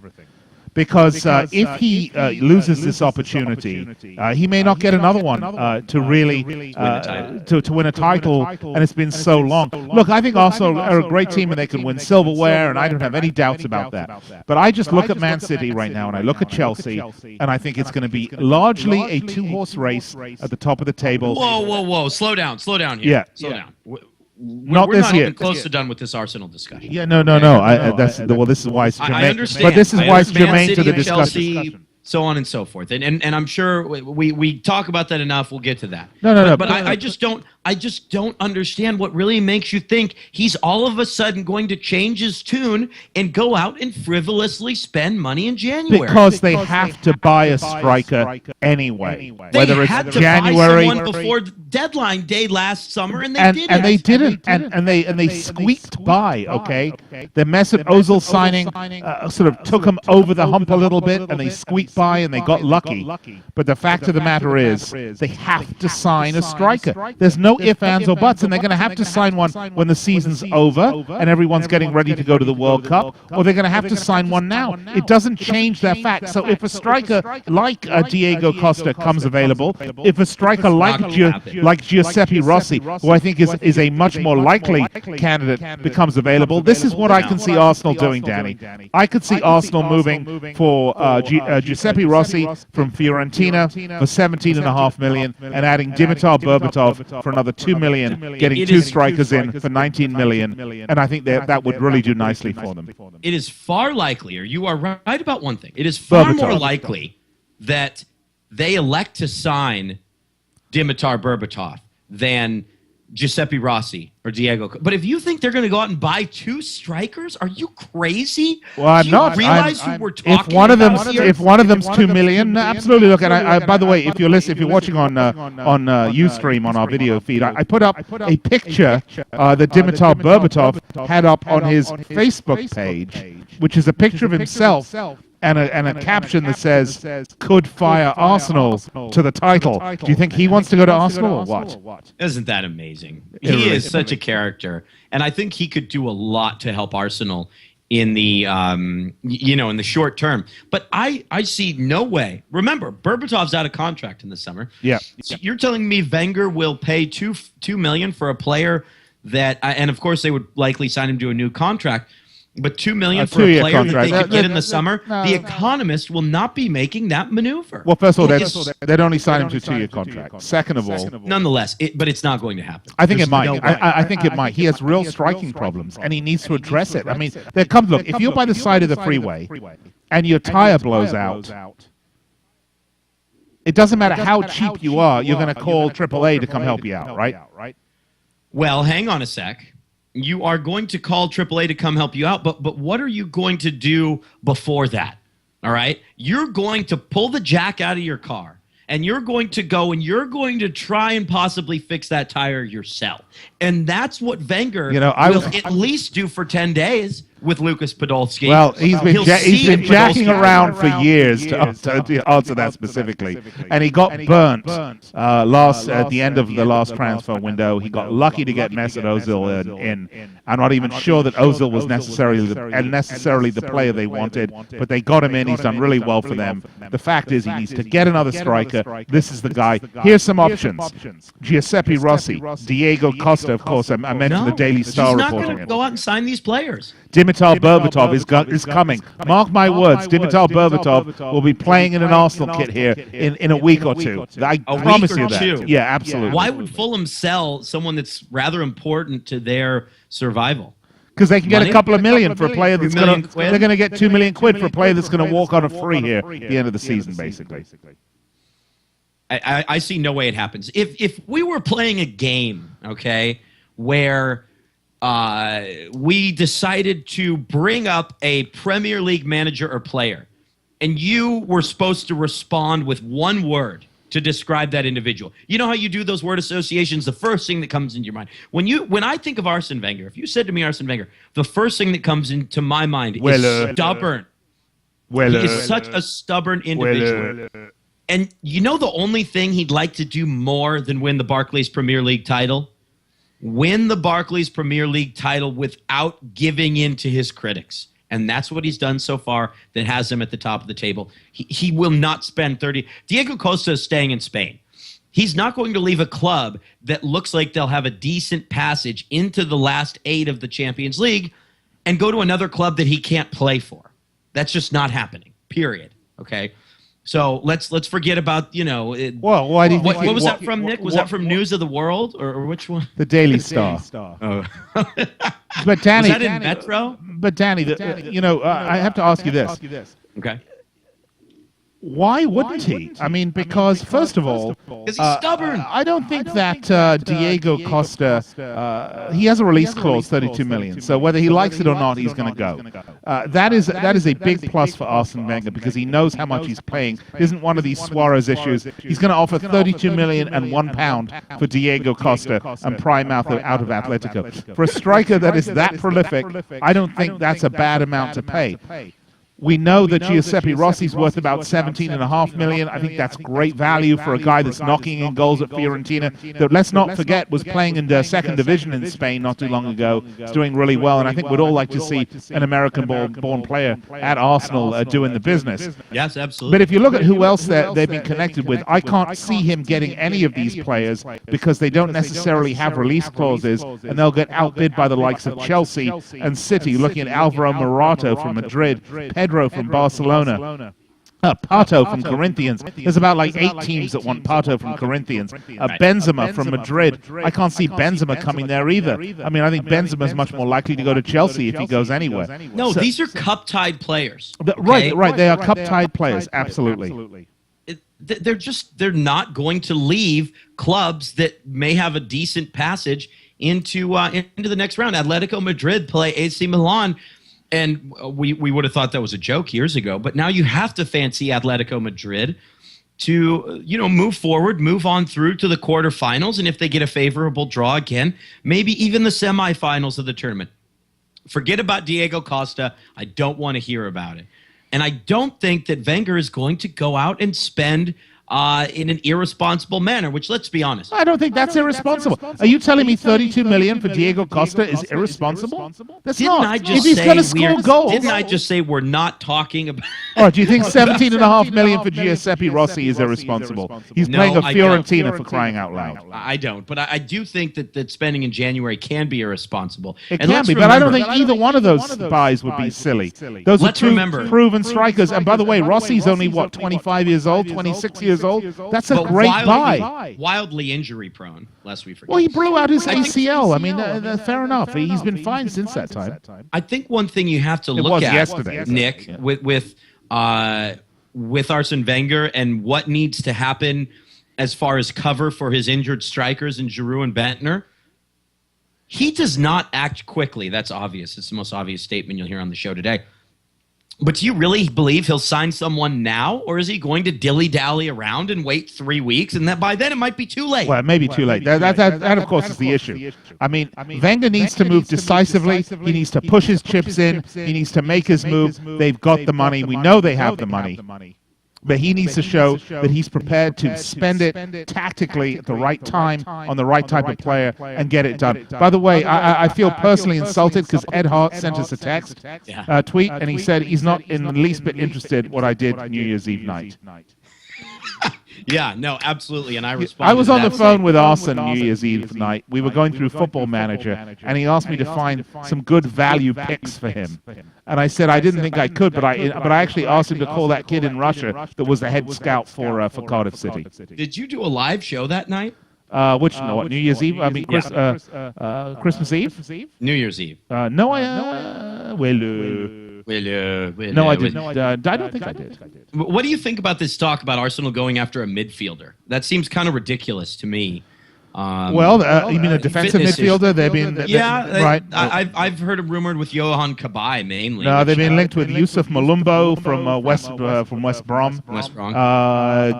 Because if he loses this opportunity, he may not get another one to really to win a title, and it's been so long. Look, I think Arsenal are a great team and they can win silverware, and I don't have any doubts about that. But I just look at Man City right now, and I look at Chelsea, and I think it's going to be largely a two-horse race at the top of the table. Whoa! Slow down here. Yeah. Slow down. Not We're this not year. even close to done with this Arsenal discussion. Yeah, no. This is why it's germane. I understand. But this is why it's Man germane City to the and Chelsea, discussion. so on and so forth. And I'm sure we talk about that enough. We'll get to that. No. But I just don't understand what really makes you think he's all of a sudden going to change his tune and go out and frivolously spend money in January. Because they have to buy a striker anyway. Whether They it's had to January buy someone before deadline day last summer, and they didn't. and they didn't, and they squeaked by. Okay, the Mesut Ozil signing sort of took them over the hump a little bit, and they squeaked by and they got lucky. But the fact of the matter is, they have to sign a striker. There's no ifs, ands, or buts, and they're going to have to sign one when the season's over and everyone's getting ready to go to the World Cup, or they're going to have to sign one now. It doesn't change that fact. So if a striker like Diego Costa comes available, if a striker like Giuseppe Rossi, who I think is a much more likely candidate, becomes available, this is what I can see Arsenal doing, Danny. I could see Arsenal moving for Giuseppe Rossi from Fiorentina for 17.5 million and adding Dimitar Berbatov for another 2 million, getting two strikers in for 19 million, and I think that would really do nicely for them. It is far likelier, you are right about one thing, it is far more likely that they elect to sign Dimitar Berbatov than Giuseppe Rossi or Diego. But if you think they're going to go out and buy two strikers, are you crazy? Well, I'm not. Realize who we're talking if one of them's 2 million, absolutely. Look, and I by the way, if you're watching on Ustream on our video feed, I put up a picture that Dimitar Berbatov had up on his Facebook page, which is a picture of himself and a caption that says, "Could fire Arsenal to the title." Do you think he wants to go to Arsenal or what? Isn't that amazing? He is such a character, and I think he could do a lot to help Arsenal in the in the short term. But I see no way. Remember, Berbatov's out of contract in the summer. Yeah. So you're telling me Wenger will pay $2 million for a player that, and of course they would likely sign him to a new contract. But $2 million for a player that they could get in the summer, The Economist will not be making that maneuver. Well, first of all, they'd only sign him to a 2-year contract. Second of all, nonetheless, but it's not going to happen. I think it might. I think it might. He has real striking problems, and he needs to address it. I mean, look, if you're by the side of the freeway and your tire blows out, it doesn't matter how cheap you are, you're going to call AAA to come help you out, right? Well, hang on a sec. You are going to call AAA to come help you out, but what are you going to do before that? All right? You're going to pull the jack out of your car, and you're going to go and you're going to try and possibly fix that tire yourself. And that's what Wenger will at least do for 10 days with Lucas Podolski. Well, he's been jacking around for years to answer that specifically, and he got burnt at the end of the last transfer window. He got lucky to get Mesut Ozil in. I'm not even sure that Ozil was necessarily the player they wanted, but they got him in. He's done really well for them. The fact is, he needs to get another striker. This is the guy. Here's some options: Giuseppe Rossi, Diego Costa. Of course, I mentioned the Daily Star reporting. He's not going to go out and sign these players. Dimitar Berbatov is coming. Mark my words, Dimitar Berbatov will be playing in an Arsenal kit here in a week or two. I promise you that. Yeah, absolutely. Why would Fulham sell someone that's rather important to their survival? Because they can get a couple of million for a player that's going to... They're going to get 2 million quid for a player that's going to walk on a free here at the end of the season, basically. I see no way it happens. If we were playing a game, okay, where we decided to bring up a Premier League manager or player, and you were supposed to respond with one word to describe that individual. You know how you do those word associations? The first thing that comes into your mind. When I think of Arsene Wenger, if you said to me Arsene Wenger, the first thing that comes into my mind is stubborn. He is such a stubborn individual. And you know the only thing he'd like to do more than win the Barclays Premier League title? Win the Barclays Premier League title without giving in to his critics. And that's what he's done so far that has him at the top of the table. He will not spend 30. Diego Costa is staying in Spain. He's not going to leave a club that looks like they'll have a decent passage into the last 8 of the Champions League and go to another club that he can't play for. That's just not happening, period. Okay? So let's forget about, Well, why do you think what was that from, Nick? Was that from News of the World or which one? The Daily Star. Oh. But Danny, was that in Metro? But Danny, I have to ask you this. Okay. Why wouldn't he? I mean, because first of all, because he's stubborn. I don't think that Diego Costa, he has a release clause, 32 million. So whether he likes it or not, he's going to go. That is a big plus for Arsene Wenger because he knows how much he's paying. It isn't one of these Suarez issues. He's going to offer 32 million and £1 for Diego Costa and prime out of Atletico. For a striker that is that prolific, I don't think that's a bad amount to pay. We know that Giuseppe Rossi's worth about $17.5 million. I think that's great value for a guy that's knocking in goals at Fiorentina, that, let's not forget, was playing in the second division in Spain not too long ago. He's doing really well, and I think we'd all like to see an American-born player at Arsenal doing the business. Yes, absolutely. But if you look at who else they've been connected with, I can't see him getting any of these players because they don't necessarily have release clauses, and they'll get outbid by the likes of Chelsea and City, looking at Alvaro Morata from Madrid, Pedro from Barcelona. Pato from Corinthians. There's about like 8 teams that want Pato from Corinthians. Benzema from Madrid. I can't see Benzema coming there either. I mean, I think Benzema's much more likely to go to Chelsea if he goes anywhere. No, these are cup-tied players. Right. They are cup-tied players. Absolutely. They're not going to leave clubs that may have a decent passage into the next round. Atletico Madrid play AC Milan. And we would have thought that was a joke years ago, but now you have to fancy Atletico Madrid to move forward, move on through to the quarterfinals, and if they get a favorable draw again, maybe even the semifinals of the tournament. Forget about Diego Costa. I don't want to hear about it. And I don't think that Wenger is going to go out and spend in an irresponsible manner, which, let's be honest, I don't think that's irresponsible. Are you telling me $32 million for Diego Costa is irresponsible? That's not. If he's going to score goals. Didn't I just say we're not talking about... Oh, do you think $17.5 million for Giuseppe Rossi is irresponsible? He's playing a Fiorentina for crying out loud. I don't, but I do think that spending in January can be irresponsible. It can be, but I don't think either one of those buys would be silly. Those are two proven strikers. And by the way, Rossi's only, 25 years old, 26 years old? That's a great buy. Wildly injury-prone, lest we forget. Well, he blew out his ACL. I mean, fair enough. He's been fine since that time. I think one thing you have to look at, yesterday, Nick, with Arsene Wenger and what needs to happen as far as cover for his injured strikers in Giroud and Bentner, he does not act quickly. That's obvious. It's the most obvious statement you'll hear on the show today. But do you really believe he'll sign someone now, or is he going to dilly-dally around and wait 3 weeks, and that by then it might be too late? Well, it may be too late. That of course, is the issue. I mean, Wenger needs to move decisively. He needs to push his chips in. He needs to make his move. They've got the money. We know they have the money. But he needs to show that he's prepared to spend it tactically at the right time on the right type of player and get it done. By the way, I feel personally insulted because Ed Hart sent us a text, tweet, and he said he's not in the least bit interested in what I did New Year's Eve night. Yeah, no, absolutely, and I responded. I was on the phone with Arsene New Year's Eve night. We were going through Football Manager, and he asked me to find some good value picks for him. And I said I didn't think I could, but I actually asked him to call that kid in Russia that was the head scout for Cardiff City. Did you do a live show that night? New Year's Eve? I mean, Christmas Eve? New Year's Eve. No, no, I didn't. I don't think I did. What do you think about this talk about Arsenal going after a midfielder? That seems kind of ridiculous to me. You mean a defensive midfielder? They've been right. I've heard it rumored with Johan Cabaye mainly. No, they've been linked with Yusuf Malumbo from West Brom.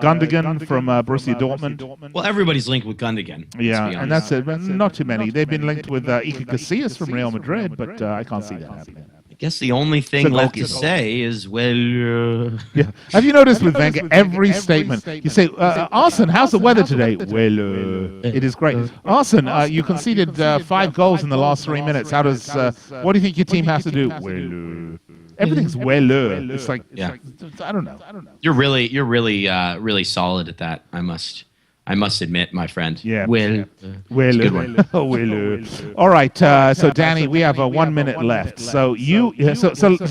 Gundogan from Borussia Dortmund. Well, everybody's linked with Gundogan. Yeah, and that's it. Not too many. They've been linked with Iker Casillas from Real Madrid, but I can't see that happening. I guess the only thing left to say is, yeah. Have you noticed with Wenger, every statement, you say, Arsene, how's the weather today? It is great. Arsene, you conceded 5 goals in the last 3 minutes. How does, what do you think your team has to do? Everything's It's like, I don't know. You're really solid at that, I must admit, my friend. Yeah. Good one. All right. So Danny, we have 1 minute left. So so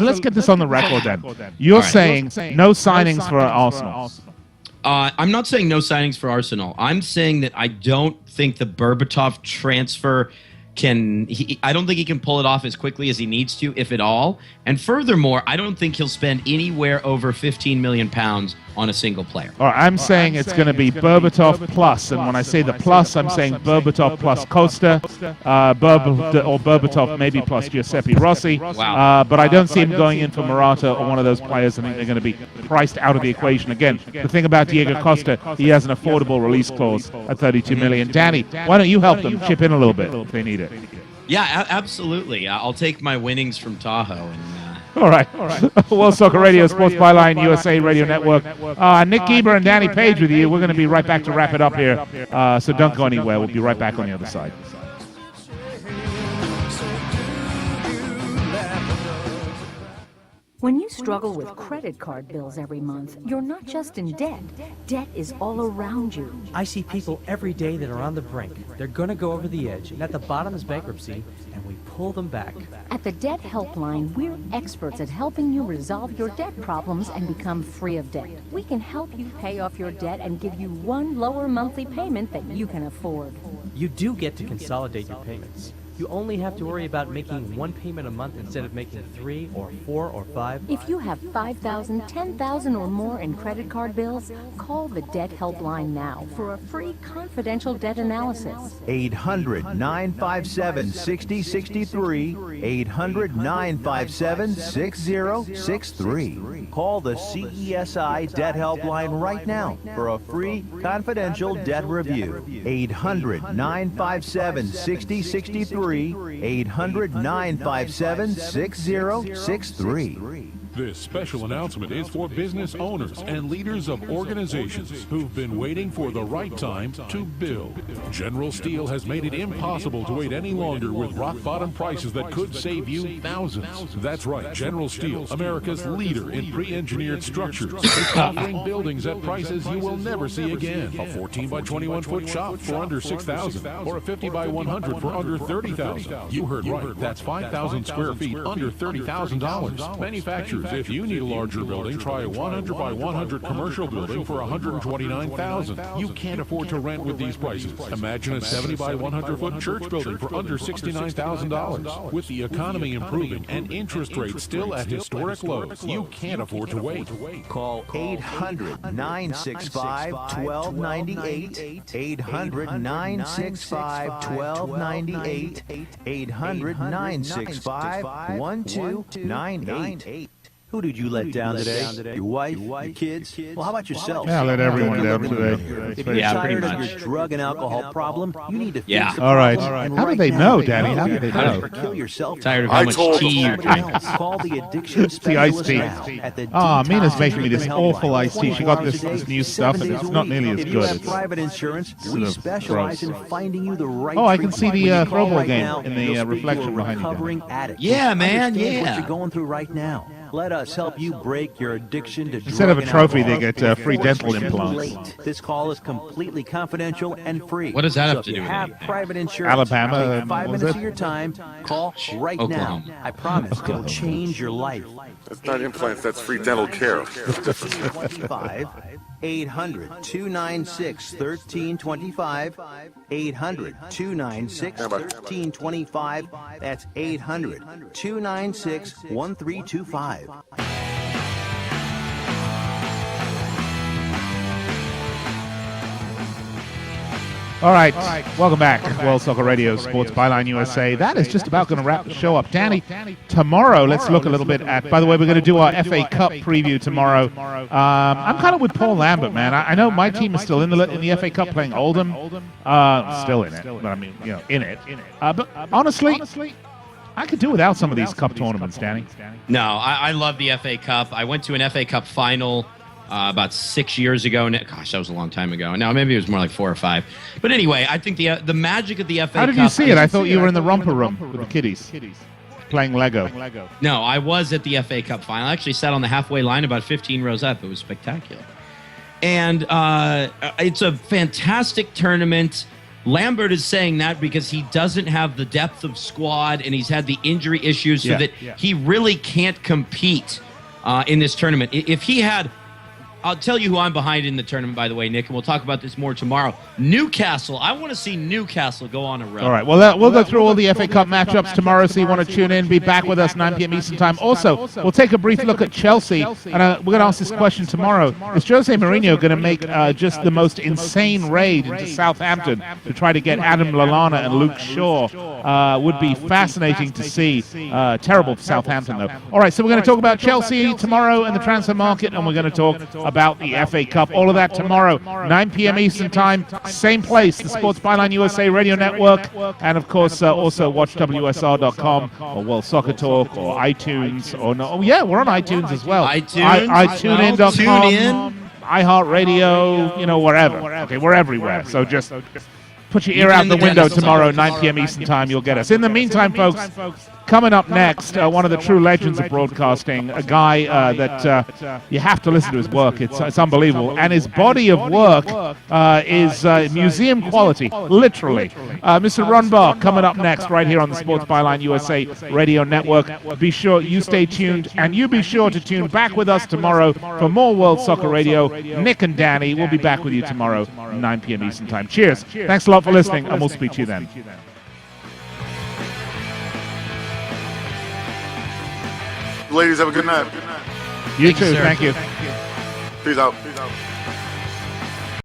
let's get this on the record then. You're saying no signings for Arsenal. I'm not saying no signings for Arsenal. I'm saying that I don't think the Berbatov transfer I don't think he can pull it off as quickly as he needs to, if at all. And furthermore, I don't think he'll spend anywhere over £15 million on a single player. All right, I'm saying it's going to be Berbatov plus, and when I say the plus, I'm saying Berbatov plus Costa, or Berbatov maybe plus Giuseppe Rossi. Wow. But I don't see him going in for Morata or one of those players. I think they're going to be priced out of the equation again. The thing about Diego Costa, he has an affordable release clause at $32 million. Danny, why don't you help them chip in a little bit if they need it? Yeah, absolutely. I'll take my winnings from Tahoe All right. World Soccer Radio, Sports Byline, USA Radio Network. Nick Geber and Danny Page with you. We're going to be right back to wrap it up here. So don't go anywhere. We'll be right back on the other side. When you struggle with credit card bills every month, you're not just in debt. Debt is all around you. I see people every day that are on the brink. They're going to go over the edge, and at the bottom is bankruptcy, and we pull them back. At the Debt Helpline, we're experts at helping you resolve your debt problems and become free of debt. We can help you pay off your debt and give you one lower monthly payment that you can afford. You do get to consolidate your payments. You only have to worry about making one payment a month instead of making 3 or 4 or 5. If you have $5,000, $10,000 or more in credit card bills, call the Debt Helpline now for a free confidential debt analysis. 800-957-6063. 800-957-6063. Call the CESI Debt Helpline right now for a free confidential debt review. 800-957-6063. 800-957-6063. This special announcement is for business owners and leaders of organizations who've been waiting for the right time to build. General Steel has made it impossible to wait any longer with rock-bottom prices that could save you thousands. That's right, General Steel, America's leader in pre-engineered structures, is offering buildings at prices you will never see again. A 14 by 21 foot shop for under $6,000 or a 50 by 100 for under $30,000. You heard right, that's 5,000 square feet under $30,000. Manufacturers, if you need a larger building, try a 100 by 100 commercial building for $129,000. You can't afford to rent with these prices. Imagine a 70 by 100 foot church building for under $69,000. With the economy improving and interest rates still at historic lows, you can't afford to wait. Call 800-965-1298. 800-965-1298. 800-965-1298. Who did you let down today? Your wife? Your kids? Well, how about yourself? Yeah, I let everyone down today. If you're tired of your drug and alcohol problem, you need to fix the All right. problem. How do they know, Danny? How do they know? Kill yourself. Tired of how much tea you're drinking. Call the addiction It's the iced specialist tea. now at the Mina's Detox making me this Treatment awful Helpline. iced tea. She got this new stuff, and 7 it's days a not week. nearly as If you good. have It's private insurance, sort we of specialize gross. in finding you the right Oh, I can see treatment. the When you call Pro Bowl right game now, in the you'll speak to reflection a behind you. recovering addict. Yeah, man, Understands what yeah. you're going through right now. Let us help you break your addiction to Instead drug of a and trophy, they alcohol get free before dental it's too implants. late. This call is completely confidential and free. What does that So have to if do you with have anything? private insurance, Alabama, take 5 was minutes it? of your time. Call right Oklahoma. now. I promise it'll change your life. That's not implants, that's free dental care. 25 800-296-1325. 800-296-1325. That's 800-296-1325. All right. Welcome back. World Soccer Radio, Sports Byline USA. That is just about going to wrap the show up. Danny, tomorrow, let's look a little bit at, by the way, we're going to do our FA Cup preview tomorrow. I'm kind of with Paul Lambert, man. I know my team is still in the FA Cup playing Oldham. Still in it, but I mean, in it. But honestly, I could do without some of these cup tournaments, Danny. No, I love the FA Cup. I went to an FA Cup final about 6 years ago. Gosh, that was a long time ago. Now, maybe it was more like 4 or 5. But anyway, I think the magic of the FA Cup... How did you see it? I thought you were in the romper room with the kiddies playing Lego. No, I was at the FA Cup final. I actually sat on the halfway line about 15 rows up. It was spectacular. And it's a fantastic tournament. Lambert is saying that because he doesn't have the depth of squad and he's had the injury issues so that he really can't compete in this tournament. If he had... I'll tell you who I'm behind in the tournament, by the way, Nick, and we'll talk about this more tomorrow. Newcastle. I want to see Newcastle go on a run. All right. Well, we'll go through all the FA Cup matchups tomorrow, so you want to tune in. Be back with us 9 p.m. Eastern Time. Also, we'll take a brief look at Chelsea, and we're going to ask this question tomorrow. Is Jose Mourinho going to make just the most insane raid into Southampton to try to get Adam Lallana and Luke Shaw? Would be fascinating to see. Terrible for Southampton, though. All right, so we're going to talk about Chelsea tomorrow and the transfer market, and we're going to talk about the FA Cup. All of that tomorrow, 9 p.m. Eastern Time, same place, the Sports Byline USA Radio Network, and of course also watch WSR.com or World Soccer Talk or iTunes or no. Oh yeah, we're on iTunes as well. iTunes.com. Tune in. iHeartRadio, wherever. Okay, we're everywhere. So just put your ear out the window tomorrow, 9 p.m. Eastern Time, you'll get us. In the meantime, folks, coming up next, one of the true legends of broadcasting, a guy that you have to listen to his work. It's unbelievable. And his body of work is museum quality, literally. Mr. Ron Barr coming up next right here on the Sports Byline USA Radio Network. Be sure you stay tuned, and you be sure to tune back with us tomorrow for more World Soccer Radio. Nick and Danny will be back with you tomorrow, 9 p.m. Eastern Time. Cheers. Thanks a lot for listening, and we'll speak to you then. Ladies, have a good night. You too. Thank you. Peace out.